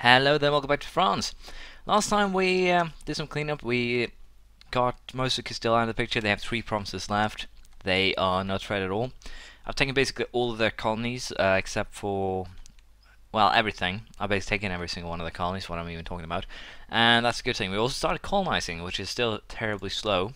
Hello there, welcome back to France. Last time we did some cleanup. We got most of Castile out of the picture. They have 3 provinces left. They are not threat at all. I've taken basically all of their colonies except for, well, everything. I've basically taken every single one of the colonies, what I'm even talking about. And that's a good thing. We also started colonizing, which is still terribly slow.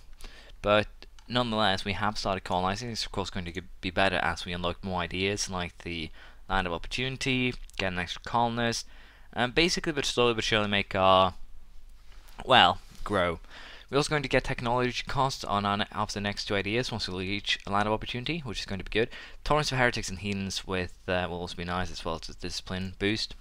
But nonetheless, we have started colonizing. It's of course going to be better as we unlock more ideas, like the land of opportunity, get an extra colonist, and basically, but slowly but surely make our, well, grow. We're also going to get technology costs on of the next 2 ideas once we reach a land of opportunity, which is going to be good. Tolerance for heretics and heathens will also be nice, as well as a discipline boost.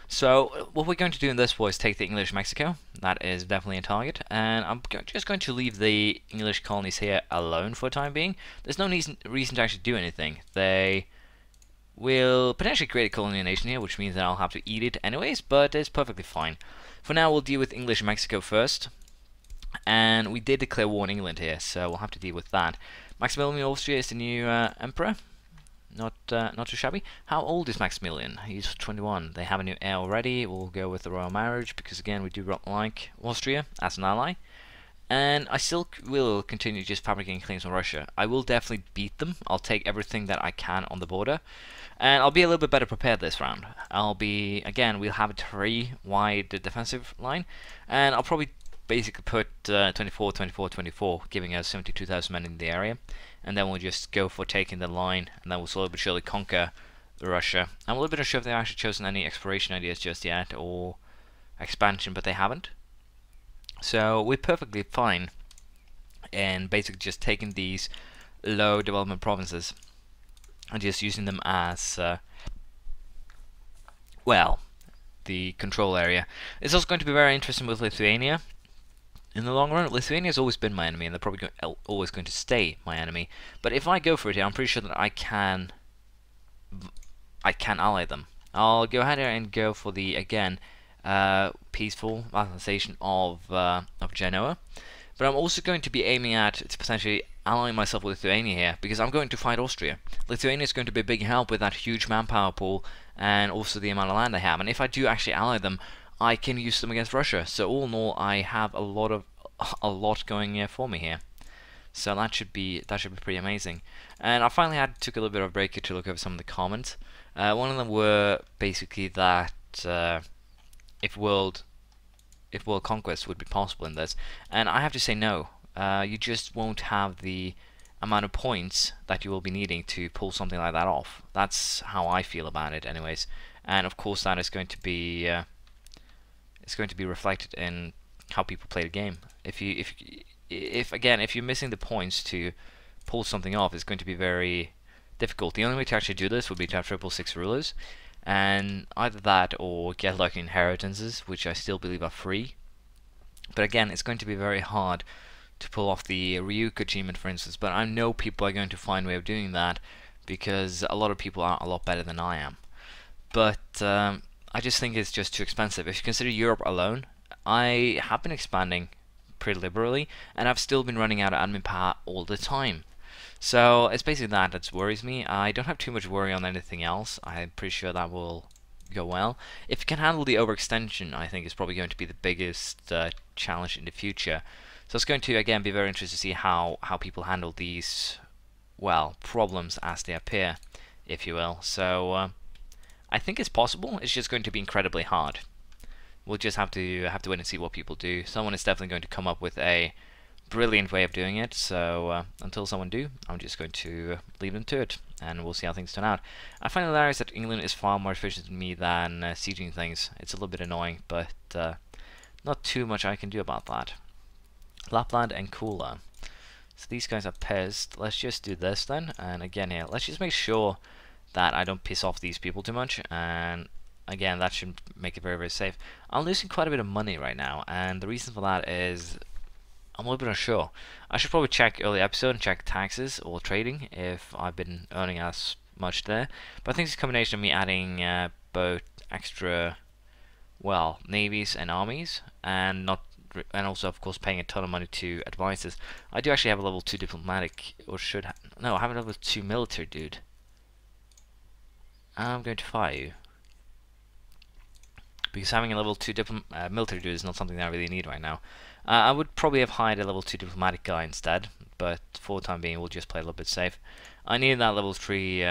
So what we're going to do in this war is take the English Mexico. That is definitely a target, and I'm just going to leave the English colonies here alone for the time being. There's no reason to actually do anything. They will potentially create a colonial nation here, which means that I'll have to eat it anyways, but it's perfectly fine. For now, we'll deal with English Mexico first, and we did declare war on England here, so we'll have to deal with that. Maximilian of Austria is the new emperor. Not too shabby. How old is Maximilian? He's 21. They have a new heir already. We'll go with the royal marriage, because again, we do like Austria as an ally. And I still will continue just fabricating claims on Russia. I will definitely beat them. I'll take everything that I can on the border. And I'll be a little bit better prepared this round. Again, we'll have a 3 wide defensive line. And I'll probably basically put 24, 24, 24, giving us 72,000 men in the area. And then we'll just go for taking the line. And then we'll slowly but surely conquer Russia. I'm a little bit unsure if they've actually chosen any exploration ideas just yet, or expansion, but they haven't. So we're perfectly fine in basically just taking these low development provinces and just using them as, well, the control area. It's also going to be very interesting with Lithuania. In the long run, Lithuania has always been my enemy, and they're probably always going to stay my enemy. But if I go for it here, I'm pretty sure that I can ally them. I'll go ahead here and go for the, again, peaceful vassalization of Genoa, but I'm also going to be aiming at potentially allying myself with Lithuania here, because I'm going to fight Austria. Lithuania is going to be a big help with that huge manpower pool and also the amount of land they have, and if I do actually ally them, I can use them against Russia. So all in all, I have a lot going for me here. So that should be pretty amazing. And I finally took a little bit of a break here to look over some of the comments. One of them were basically that if world conquest would be possible in this, and I have to say no. You just won't have the amount of points that you will be needing to pull something like that off. That's how I feel about it, anyways. And of course, that is going to be reflected in how people play the game. If you're missing the points to pull something off, it's going to be very difficult. The only way to actually do this would be to have 666 rulers. And either that or get lucky inheritances, which I still believe are free. But again, it's going to be very hard to pull off the Ryuk achievement, for instance. But I know people are going to find a way of doing that, because a lot of people are a lot better than I am. But I just think it's just too expensive. If you consider Europe alone, I have been expanding pretty liberally, and I've still been running out of admin power all the time. So it's basically that worries me. I don't have too much worry on anything else. I'm pretty sure that will go well. If you can handle the overextension, I think is probably going to be the biggest challenge in the future. So it's going to, again, be very interesting to see how people handle these, well, problems as they appear, if you will. So I think it's possible. It's just going to be incredibly hard. We'll just have to wait and see what people do. Someone is definitely going to come up with a brilliant way of doing it, so until someone do, I'm just going to leave them to it, and we'll see how things turn out. I find it hilarious that England is far more efficient than me than sieging things. It's a little bit annoying, but not too much I can do about that. Lapland and Kula. So these guys are pissed. Let's just do this then, and again here, let's just make sure that I don't piss off these people too much, and again, that should make it very, very safe. I'm losing quite a bit of money right now, and the reason for that is I'm a little bit unsure. I should probably check early episode and check taxes or trading if I've been earning as much there. But I think it's a combination of me adding both extra, well, navies and armies, and also of course paying a ton of money to advisors. I do actually have a level 2 diplomatic, or should no, I have a level 2 military dude. I'm going to fire you. because having a level 2 military dude is not something that I really need right now. I would probably have hired a level 2 diplomatic guy instead, but for the time being we'll just play a little bit safe. I needed that level 3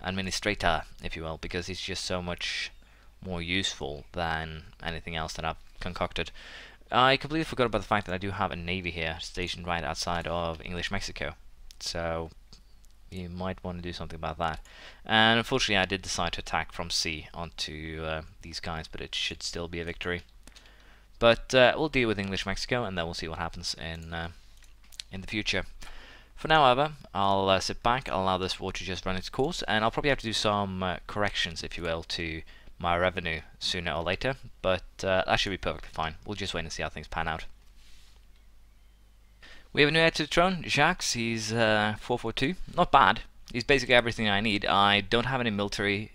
administrator, if you will, because he's just so much more useful than anything else that I've concocted. I completely forgot about the fact that I do have a navy here stationed right outside of English Mexico, so you might want to do something about that. And unfortunately I did decide to attack from sea onto these guys, but it should still be a victory. But we'll deal with English Mexico, and then we'll see what happens in the future. For now, however, I'll sit back, I'll allow this war to just run its course, and I'll probably have to do some corrections, if you will, to my revenue sooner or later, but that should be perfectly fine. We'll just wait and see how things pan out. We have a new heir to the throne, Jacques. He's 442. Not bad. He's basically everything I need. I don't have any military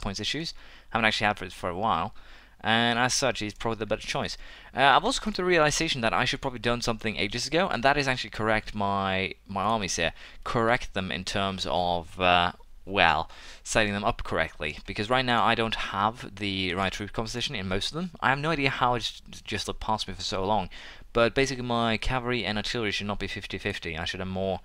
points issues. Haven't actually had it for a while. And as such, he's probably the better choice. I've also come to the realization that I should probably done something ages ago, and that is actually correct my armies here. Correct them in terms of, well, setting them up correctly. Because right now I don't have the right troop composition in most of them. I have no idea how it's just looked past me for so long. But basically my cavalry and artillery should not be 50-50. I should have more.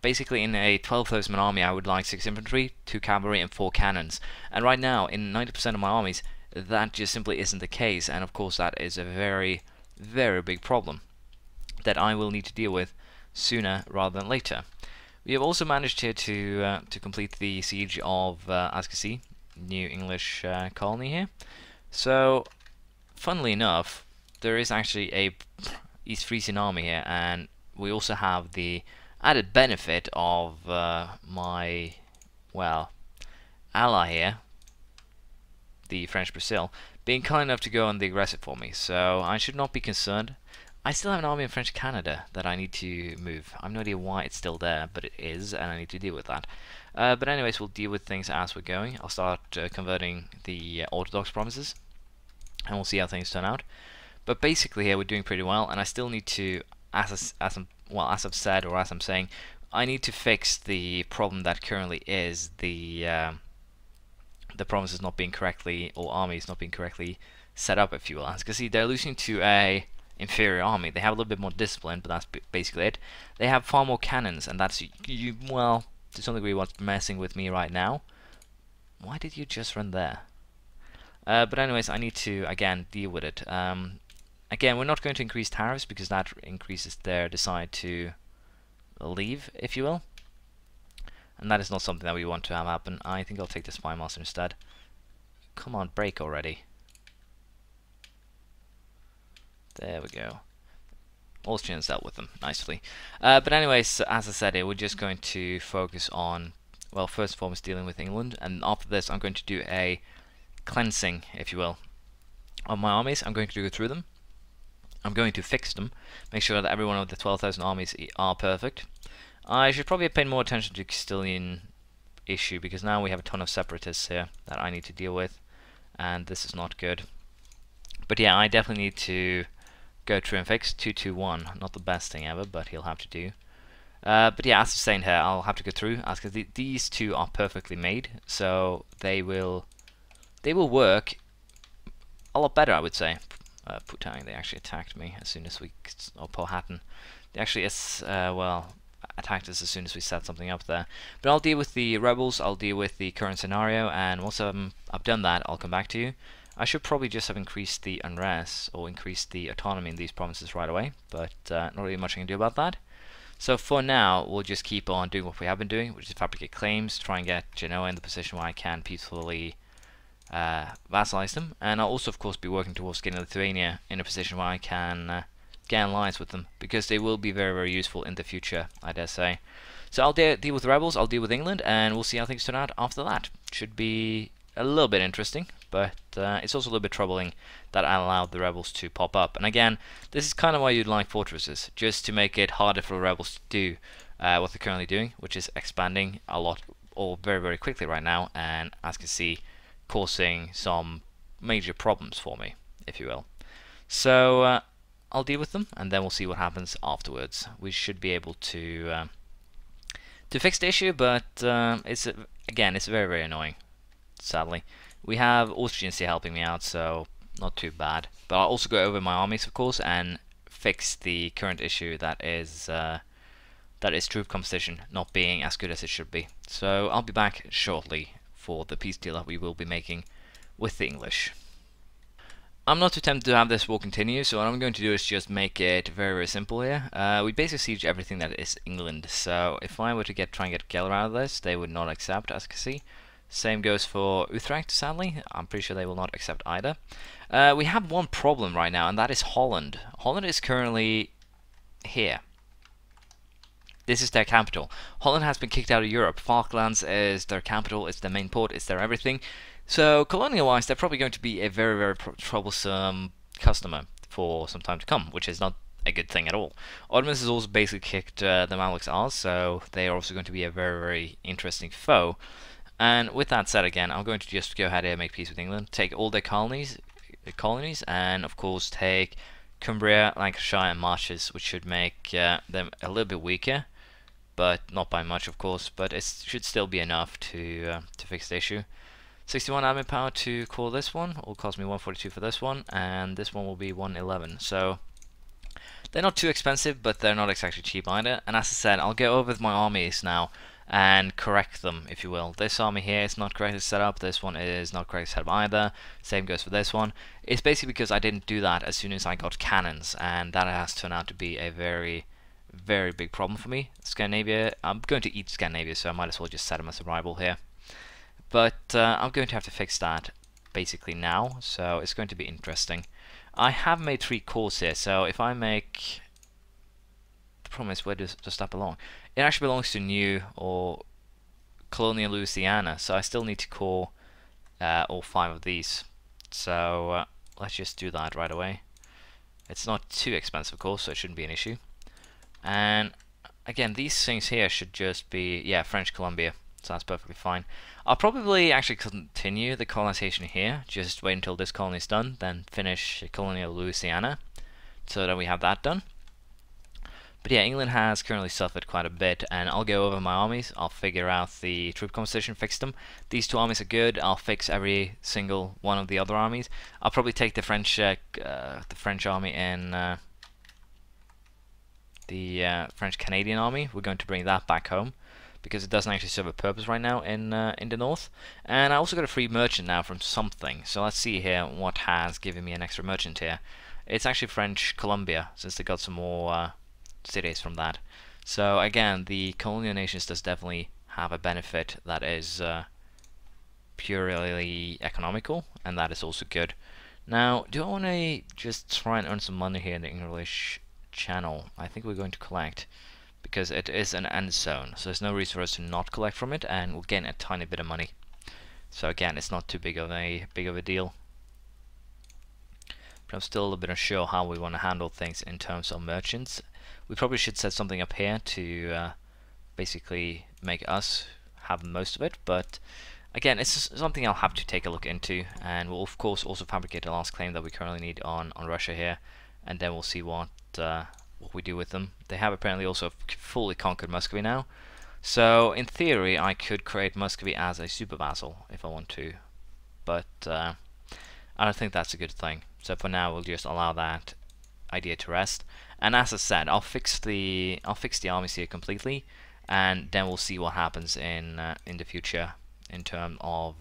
Basically in a 12,000 man army I would like 6 infantry, 2 cavalry and 4 cannons. And right now in 90% of my armies that just simply isn't the case, and of course that is a very, very big problem that I will need to deal with sooner rather than later. We have also managed here to complete the siege of Ascassi, new English colony here. So, funnily enough, there is actually a East Frisian army here, and we also have the added benefit of my, well, ally here, the French Brazil, being kind enough to go on the aggressive for me, so I should not be concerned. I still have an army in French Canada that I need to move. I have no idea why it's still there, but it is, and I need to deal with that. But anyways, we'll deal with things as we're going. I'll start converting the Orthodox provinces, and we'll see how things turn out. But basically here we're doing pretty well, and I still need to, as I've said, or as I'm saying, I need to fix the problem that currently is the provinces not being correctly, or armies not being correctly set up, if you will. As you can see, they're losing to a inferior army. They have a little bit more discipline, but that's basically it. They have far more cannons, and that's, well, to some degree what's messing with me right now. Why did you just run there? But anyways, I need to, again, deal with it. Again, we're not going to increase tariffs, because that increases their decide to leave, if you will. And that is not something that we want to have happen. I think I'll take the Spy Master instead. Come on, break already. There we go. Austrians dealt with them nicely. But anyways, as I said, we're just going to focus on, well, first and foremost dealing with England. And after this, I'm going to do a cleansing, if you will, of my armies. I'm going to go through them. I'm going to fix them. Make sure that every one of the 12,000 armies are perfect. I should probably pay more attention to Castilian issue, because now we have a ton of separatists here that I need to deal with, and this is not good. But yeah, I definitely need to go through and fix 221. Not the best thing ever, but he'll have to do. But yeah, as I'm saying here, I'll have to go through, as these two are perfectly made, so they will work a lot better, I would say. Putang, they actually attacked me as soon as we, or Powhatan, they actually well, attacked us as soon as we set something up there. But I'll deal with the rebels, I'll deal with the current scenario, and once I've done that, I'll come back to you. I should probably just have increased the unrest, or increased the autonomy in these provinces right away, but not really much I can do about that. So for now, we'll just keep on doing what we have been doing, which is fabricate claims, try and get Genoa in the position where I can peacefully vassalize them, and I'll also of course be working towards getting Lithuania in a position where I can get in alliance with them, because they will be very, very useful in the future, I dare say. So I'll deal with the rebels, I'll deal with England, and we'll see how things turn out after that. Should be a little bit interesting, but it's also a little bit troubling that I allowed the rebels to pop up. And again, this is kind of why you'd like fortresses, just to make it harder for the rebels to do what they're currently doing, which is expanding a lot, or very, very quickly right now, and as you can see, causing some major problems for me, if you will. So I'll deal with them, and then we'll see what happens afterwards. We should be able to fix the issue, but again, it's very, very annoying, sadly. We have Austrians here helping me out, so not too bad. But I'll also go over my armies, of course, and fix the current issue that is troop composition not being as good as it should be. So I'll be back shortly for the peace deal that we will be making with the English. I'm not too tempted to have this war continue, so what I'm going to do is just make it very, very simple here. We basically siege everything that is England, so if I were to try and get Geller out of this, they would not accept, as you can see. Same goes for Utrecht, sadly. I'm pretty sure they will not accept either. We have one problem right now, and that is Holland. Holland is currently here. This is their capital. Holland has been kicked out of Europe. Falklands is their capital, it's their main port, it's their everything. So colonial-wise, they're probably going to be a very, very troublesome customer for some time to come, which is not a good thing at all. Ottomans has also basically kicked the Mamluks out, so they are also going to be a very, very interesting foe. And with that said, again, I'm going to just go ahead and make peace with England, take all their colonies, and of course take Cumbria, Lancashire, and Marches, which should make them a little bit weaker, but not by much, of course. But it should still be enough to fix the issue. 61 admin power to call this one will cost me 142 for this one, and this one will be 111. So they're not too expensive, but they're not exactly cheap either. And as I said, I'll go over with my armies now and correct them, if you will. This army here is not correctly set up, this one is not correctly set up either, same goes for this one. It's basically because I didn't do that as soon as I got cannons, and that has turned out to be a very, very big problem for me. Scandinavia, I'm going to eat Scandinavia, so I might as well just set them as a rival here. But I'm going to have to fix that basically now, so it's going to be interesting. I have made 3 cores here, so if I make... The problem is, where does that belong? It actually belongs to New or Colonial Louisiana, so I still need to core all 5 of these. So let's just do that right away. It's not too expensive, of course, so it shouldn't be an issue. And again, these things here should just be, yeah, French Columbia. So that's perfectly fine. I'll probably actually continue the colonization here, just wait until this colony is done, then finish Colonial Louisiana, so that we have that done. But yeah, England has currently suffered quite a bit, and I'll go over my armies, I'll figure out the troop composition, fix them. These 2 armies are good, I'll fix every single one of the other armies. I'll probably take the French army and the French Canadian army. We're going to bring that back home, because it doesn't actually serve a purpose right now in the north. And I also got a free merchant now from something, so let's see here what has given me an extra merchant here. It's actually French Columbia, since they got some more cities from that. So again, the colonial nations does definitely have a benefit that is purely economical, and that is also good. Now, do I want to just try and earn some money here in the English Channel? I think we're going to collect, because it is an end zone, so there's no reason for us to not collect from it, and we'll gain a tiny bit of money. So again, it's not too big of a deal. But I'm still a little bit unsure how we want to handle things in terms of merchants. We probably should set something up here to basically make us have most of it, but again, it's something I'll have to take a look into, and we'll of course also fabricate a last claim that we currently need on Russia here, and then we'll see what we do with them. They have apparently also fully conquered Muscovy now, so in theory I could create Muscovy as a super vassal if I want to, but I don't think that's a good thing. So for now we'll just allow that idea to rest, and as I said, I'll fix the armies here completely, and then we'll see what happens in the future in terms of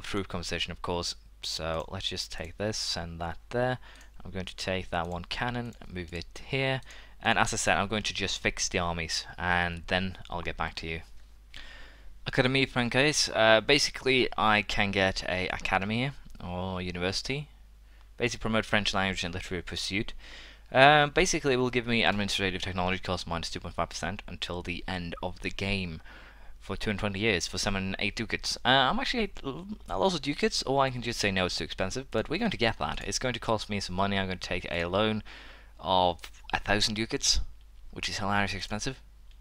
troop composition, of course. So let's just take this, send that there. I'm going to take that one cannon, move it here, and as I said, I'm going to just fix the armies, and then I'll get back to you. Academy Francaise. Basically, I can get a academy here, or university. Basically, promote French language and literary pursuit. Basically, it will give me administrative technology cost minus 2.5% until the end of the game for 220 years for 708 ducats. I'll also ducats, or I can just say no, it's too expensive, but we're going to get that. It's going to cost me some money. I'm going to take a loan of 1,000 ducats, which is hilariously expensive.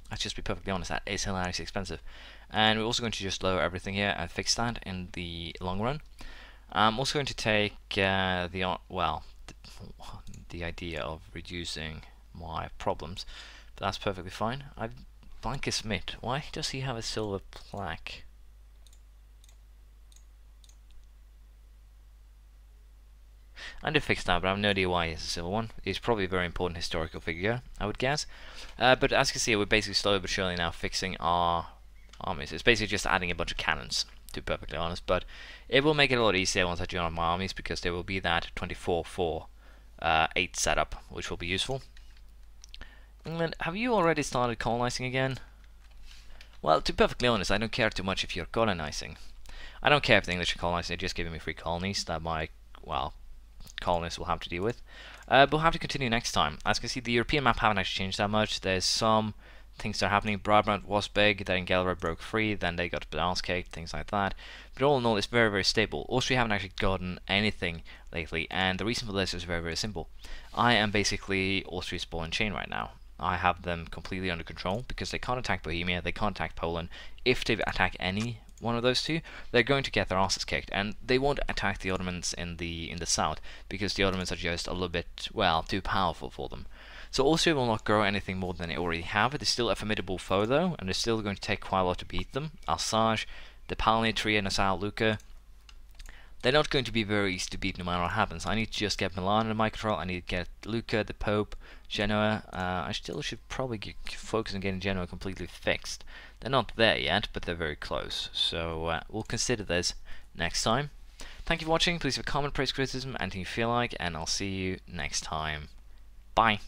Let's just be perfectly honest, that is hilariously expensive. And we're also going to just lower everything here and fix that in the long run. I'm also going to take the idea of reducing my problems, but that's perfectly fine. Blanca Smith, why does he have a silver plaque? I did fix that, but I have no idea why he's a civil one. He's probably a very important historical figure, I would guess. But as you can see, we're basically slowly but surely now fixing our armies. It's basically just adding a bunch of cannons, to be perfectly honest. But it will make it a lot easier once I join on my armies, because there will be that 24-4-8 setup, which will be useful. England, have you already started colonizing again? Well, to be perfectly honest, I don't care too much if you're colonizing. I don't care if the English are colonizing, they're just giving me free colonies that my, well, colonists will have to deal with. But we'll have to continue next time. As you can see, the European map haven't actually changed that much. There's some things that are happening. Brabant was big, then Gelre broke free, then they got balance cake, things like that. But all in all, it's very, very stable. Austria haven't actually gotten anything lately, and the reason for this is very, very simple. I am basically Austria's ball and chain right now. I have them completely under control because they can't attack Bohemia, they can't attack Poland. If they attack any one of those two, they're going to get their asses kicked, and they won't attack the Ottomans in the south because the Ottomans are just a little bit, well, too powerful for them. So Austria will not grow anything more than they already have. It is still a formidable foe though, and it's still going to take quite a lot to beat them. Alsace, the Palnitria, Nassau, Lucca. They're not going to be very easy to beat no matter what happens. I need to just get Milan under my control. I need to get Lucca, the Pope, Genoa. I still should probably focus on getting Genoa completely fixed. They're not there yet, but they're very close. So we'll consider this next time. Thank you for watching. Please leave a comment, praise, criticism, anything you feel like, and I'll see you next time. Bye.